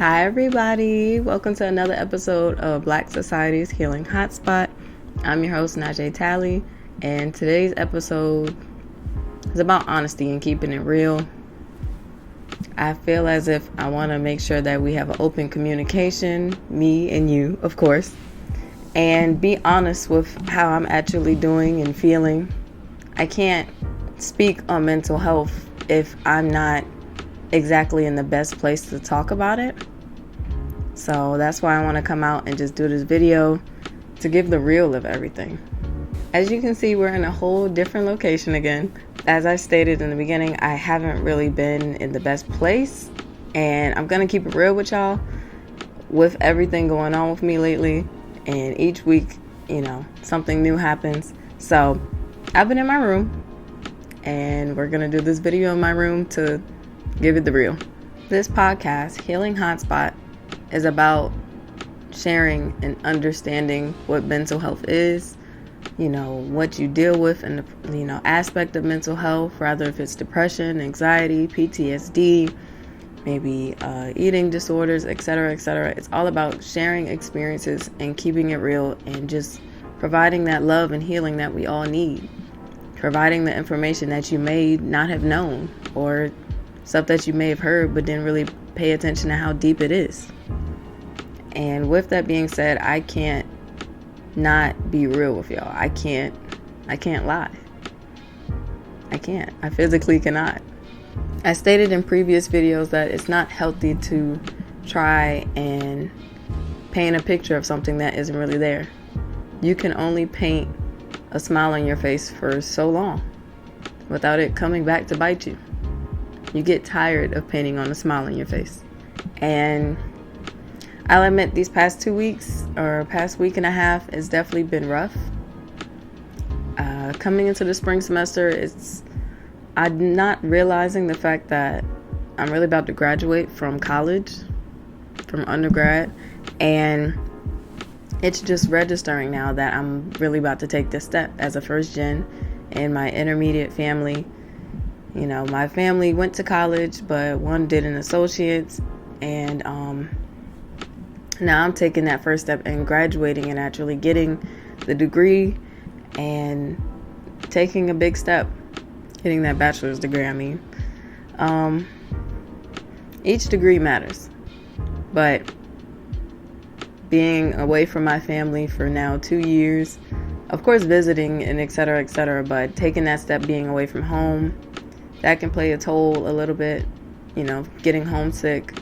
Hi everybody, welcome to another episode of Black Society's Healing Hotspot. I'm your host Najee Talley, and today's episode is about honesty and keeping it real. I feel as if I want to make sure that we have an open communication, me and you, of course, and be honest with how I'm actually doing and feeling. I can't speak on mental health if I'm not exactly in the best place to talk about it. So that's why I want to come out and just do this video to give the real of everything. As you can see, we're in a whole different location again. As I stated in the beginning, I haven't really been in the best place, and I'm gonna keep it real with y'all with everything going on with me lately. And each week, something new happens. So I've been in my room, and we're gonna do this video in my room to give it the real. This podcast, Healing Hotspot, is about sharing and understanding what mental health is, what you deal with and the, aspect of mental health, rather if it's depression, anxiety, PTSD, maybe eating disorders, etc., etc. It's all about sharing experiences and keeping it real and just providing that love and healing that we all need. Providing the information that you may not have known, or stuff that you may have heard but didn't really pay attention to how deep it is. And with that being said, I can't not be real with y'all. I can't lie. I physically cannot. I stated in previous videos that it's not healthy to try and paint a picture of something that isn't really there. You can only paint a smile on your face for so long without it coming back to bite you. You get tired of painting on a smile on your face. And I'll admit these past 2 weeks or past week and a half has definitely been rough. Coming into the spring semester, I'm not realizing the fact that I'm really about to graduate from college, from undergrad, and it's just registering now that I'm really about to take this step as a first gen in my intermediate family. My family went to college, but one did an associate's, and now I'm taking that first step and graduating and actually getting the degree and taking a big step, getting that bachelor's degree. Each degree matters, but being away from my family for now 2 years, of course visiting and etc., but taking that step, being away from home, that can play a toll a little bit, getting homesick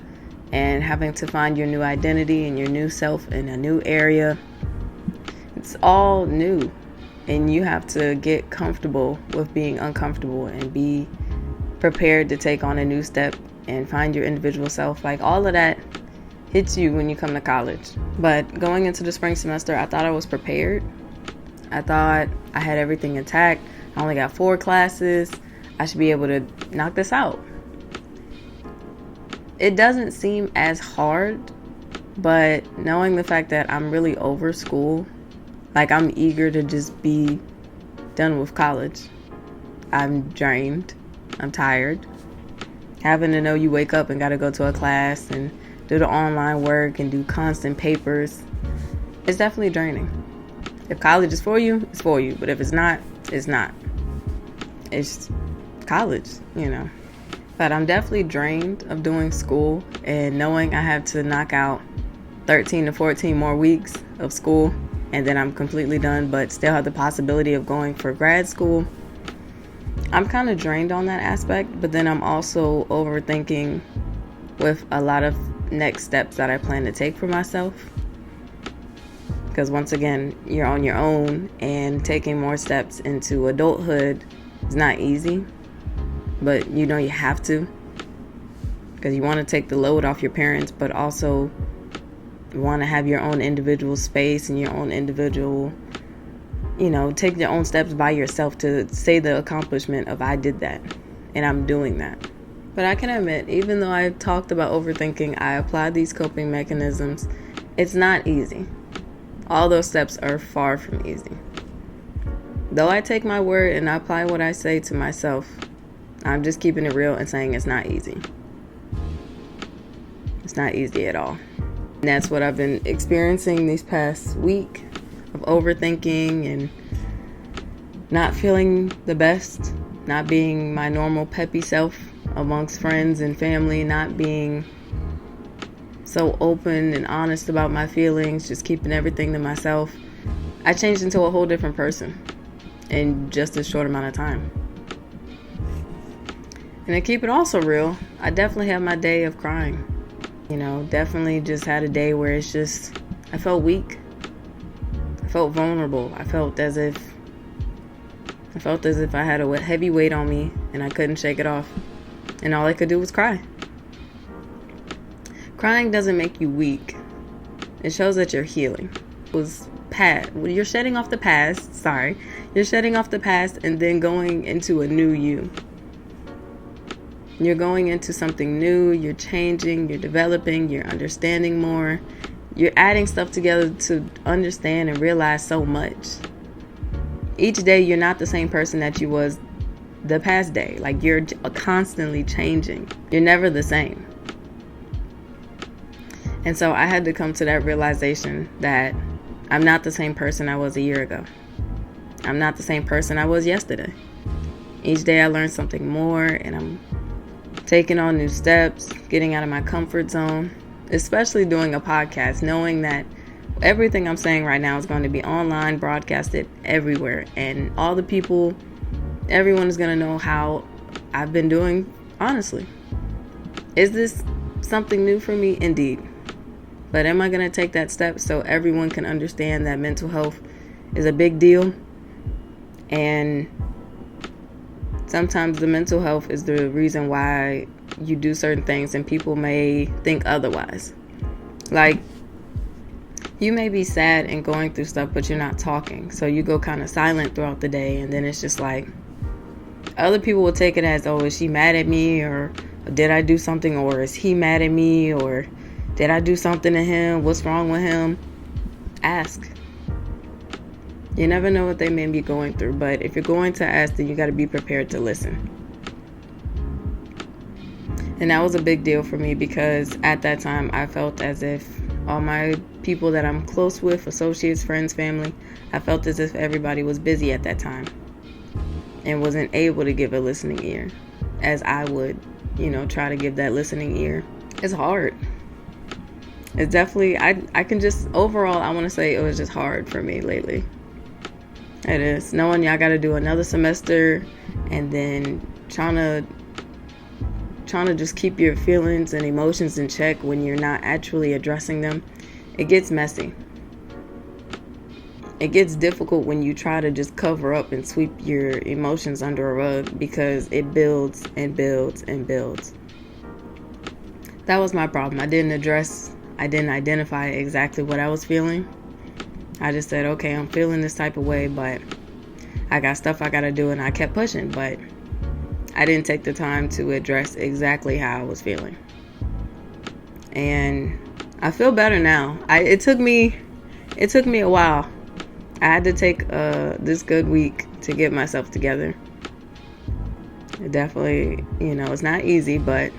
and having to find your new identity and your new self in a new area. It's all new, and you have to get comfortable with being uncomfortable and be prepared to take on a new step and find your individual self. Like, all of that hits you when you come to college. But going into the spring semester, I thought I was prepared. I thought I had everything intact. I only got 4 classes. I should be able to knock this out. It doesn't seem as hard, but knowing the fact that I'm really over school, like I'm eager to just be done with college. I'm drained. I'm tired. Having to know you wake up and got to go to a class and do the online work and do constant papers, it's definitely draining. If college is for you, it's for you. But if it's not, it's not. It's college, But I'm definitely drained of doing school and knowing I have to knock out 13 to 14 more weeks of school and then I'm completely done, but still have the possibility of going for grad school. I'm kind of drained on that aspect, but then I'm also overthinking with a lot of next steps that I plan to take for myself. Because once again, you're on your own, and taking more steps into adulthood is not easy. But you have to, because you want to take the load off your parents, but also want to have your own individual space and your own individual, take your own steps by yourself to say the accomplishment of I did that and I'm doing that. But I can admit, even though I've talked about overthinking, I applied these coping mechanisms. It's not easy. All those steps are far from easy. Though I take my word and I apply what I say to myself, I'm just keeping it real and saying it's not easy. It's not easy at all. And that's what I've been experiencing these past week of overthinking and not feeling the best, not being my normal peppy self amongst friends and family, not being so open and honest about my feelings, just keeping everything to myself. I changed into a whole different person in just a short amount of time. And to keep it also real, I definitely had my day of crying. Definitely just had a day where I felt weak. I felt vulnerable. I felt as if I had a heavy weight on me and I couldn't shake it off. And all I could do was cry. Crying doesn't make you weak. It shows that you're healing. You're shedding off the past. You're shedding off the past and then going into a new you. You're going into something new. You're changing. You're developing. You're understanding more. You're adding stuff together to understand and realize so much. Each day, you're not the same person that you was the past day. Like, you're constantly changing. You're never the same. And so I had to come to that realization that I'm not the same person I was a year ago. I'm not the same person I was yesterday. Each day I learn something more, and I'm taking on new steps, getting out of my comfort zone, especially doing a podcast, knowing that everything I'm saying right now is going to be online, broadcasted everywhere. And all the people, everyone is going to know how I've been doing, honestly. Is this something new for me? Indeed. But am I going to take that step so everyone can understand that mental health is a big deal? And sometimes the mental health is the reason why you do certain things and people may think otherwise. Like, you may be sad and going through stuff, but you're not talking. So you go kind of silent throughout the day, and then it's just like, other people will take it as, oh, is she mad at me? Or did I do something? Or is he mad at me? Or did I do something to him? What's wrong with him? Ask. You never know what they may be going through, but if you're going to ask, then you got to be prepared to listen. And that was a big deal for me because at that time I felt as if all my people that I'm close with, associates, friends, family, I felt as if everybody was busy at that time and wasn't able to give a listening ear as I would, try to give that listening ear. It's hard. It's definitely, I can just, overall, I want to say it was just hard for me lately. It is. Knowing y'all got to do another semester and then trying to just keep your feelings and emotions in check when you're not actually addressing them. It gets messy. It gets difficult when you try to just cover up and sweep your emotions under a rug because it builds and builds and builds. That was my problem. I didn't identify exactly what I was feeling. I just said, okay, I'm feeling this type of way, but I got stuff I got to do, and I kept pushing, but I didn't take the time to address exactly how I was feeling. And I feel better now. It took me a while. I had to take this good week to get myself together. It definitely, it's not easy, but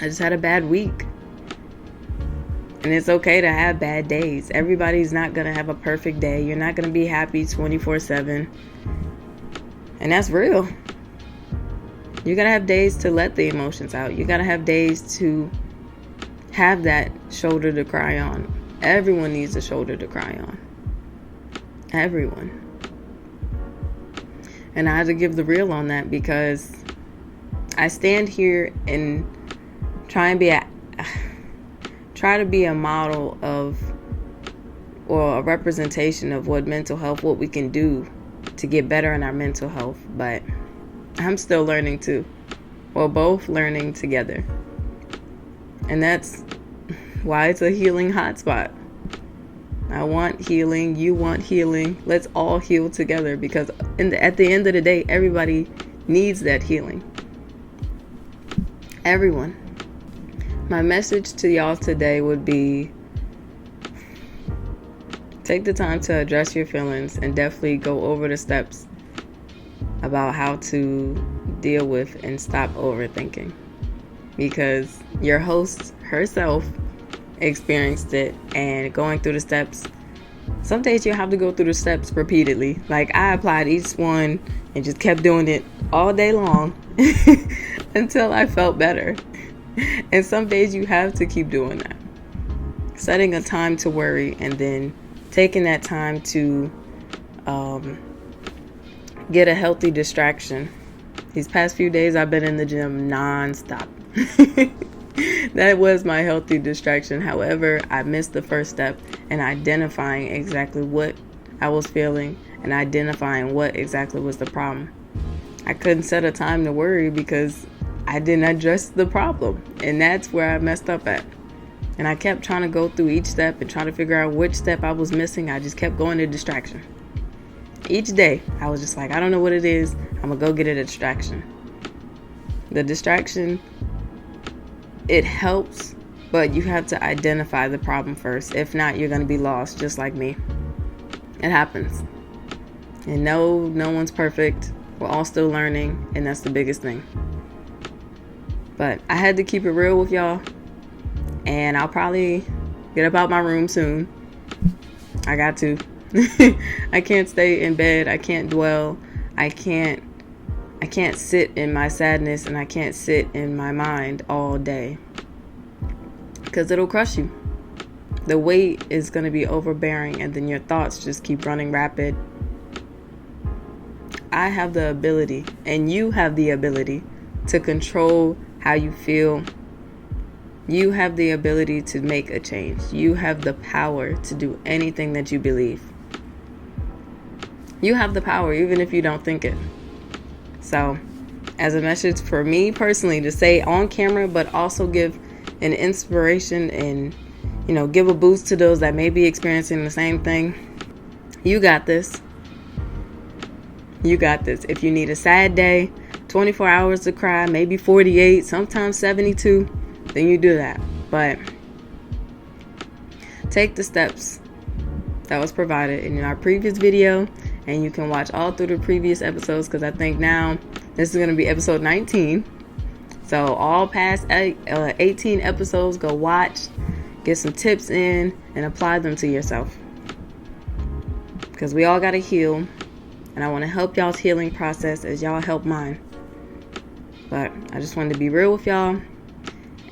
I just had a bad week. And it's okay to have bad days. Everybody's not going to have a perfect day. You're not going to be happy 24/7. And that's real. You got to have days to let the emotions out. You got to have days to have that shoulder to cry on. Everyone needs a shoulder to cry on. Everyone. And I had to give the real on that because I stand here and try to be a model of, or a representation of what mental health, what we can do to get better in our mental health. But I'm still learning too. We're both learning together. And that's why it's a healing hotspot. I want healing. You want healing. Let's all heal together because at the end of the day, everybody needs that healing. Everyone. My message to y'all today would be, take the time to address your feelings and definitely go over the steps about how to deal with and stop overthinking. because your host herself experienced it. And going through the steps, some days you have to go through the steps repeatedly. Like, I applied each one and just kept doing it all day long until I felt better. And some days you have to keep doing that. Setting a time to worry and then taking that time to get a healthy distraction. These past few days I've been in the gym non-stop. That was my healthy distraction. However, I missed the first step in identifying exactly what I was feeling and identifying what exactly was the problem. I couldn't set a time to worry because I didn't address the problem. And that's where I messed up at. And I kept trying to go through each step and trying to figure out which step I was missing. I just kept going to distraction. Each day, I was just like, I don't know what it is. I'm going to go get a distraction. The distraction, it helps, but you have to identify the problem first. If not, you're going to be lost, just like me. It happens. And no one's perfect. We're all still learning, and that's the biggest thing. But I had to keep it real with y'all, and I'll probably get up out my room soon. I got to. I can't stay in bed. I can't dwell. I can't sit in my sadness, and I can't sit in my mind all day because it'll crush you. The weight is going to be overbearing, and then your thoughts just keep running rapid. I have the ability, and you have the ability, to control how you feel. You have the ability to make a change. You have the power to do anything that you believe. You have the power, even if you don't think it. So, as a message for me personally, to say on camera, but also give an inspiration and, give a boost to those that may be experiencing the same thing. You got this. You got this. If you need a sad day, 24 hours to cry, maybe 48, sometimes 72, then you do that. But take the steps that was provided in our previous video, and you can watch all through the previous episodes, because I think now this is going to be episode 19. So all past 18 episodes, go watch, get some tips in, and apply them to yourself. Because we all got to heal, and I want to help y'all's healing process as y'all help mine. But I just wanted to be real with y'all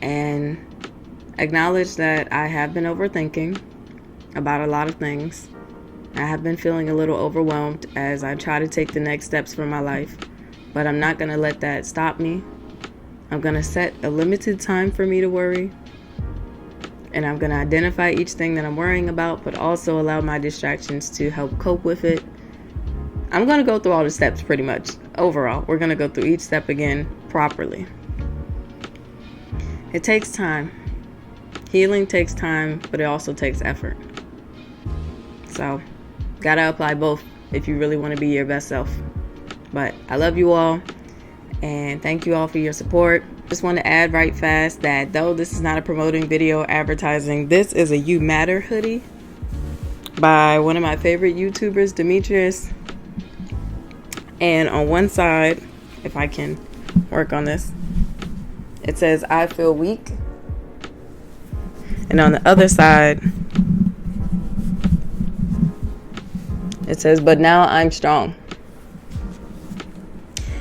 and acknowledge that I have been overthinking about a lot of things. I have been feeling a little overwhelmed as I try to take the next steps for my life. But I'm not going to let that stop me. I'm going to set a limited time for me to worry. And I'm going to identify each thing that I'm worrying about, but also allow my distractions to help cope with it. I'm going to go through all the steps pretty much. Overall, we're going to go through each step again properly. It takes time. Healing takes time, but it also takes effort. So, gotta apply both if you really want to be your best self. But I love you all, and thank you all for your support. Just want to add right fast that though this is not a promoting video advertising, this is a You Matter hoodie by one of my favorite YouTubers, Demetrius. And on one side, if I can work on this, it says, I feel weak. And on the other side, it says, but now I'm strong.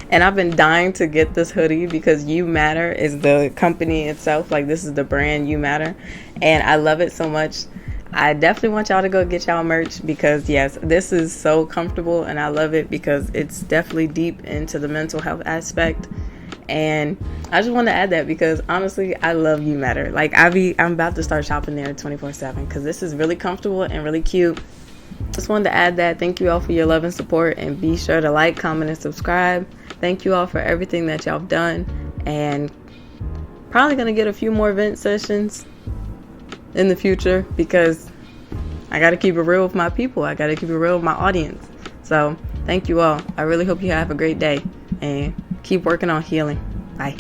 And I've been dying to get this hoodie because You Matter is the company itself. Like, this is the brand You Matter. And I love it so much. I definitely want y'all to go get y'all merch because, yes, this is so comfortable. And I love it because it's definitely deep into the mental health aspect. And I just want to add that because, honestly, I love You Matter. Like, I'm about to start shopping there 24/7 because this is really comfortable and really cute. Just wanted to add that. Thank you all for your love and support, and be sure to like, comment, and subscribe. Thank you all for everything that y'all have done, and probably going to get a few more vent sessions in the future because I got to keep it real with my people. I got to keep it real with my audience. So thank you all. I really hope you have a great day and keep working on healing. Bye.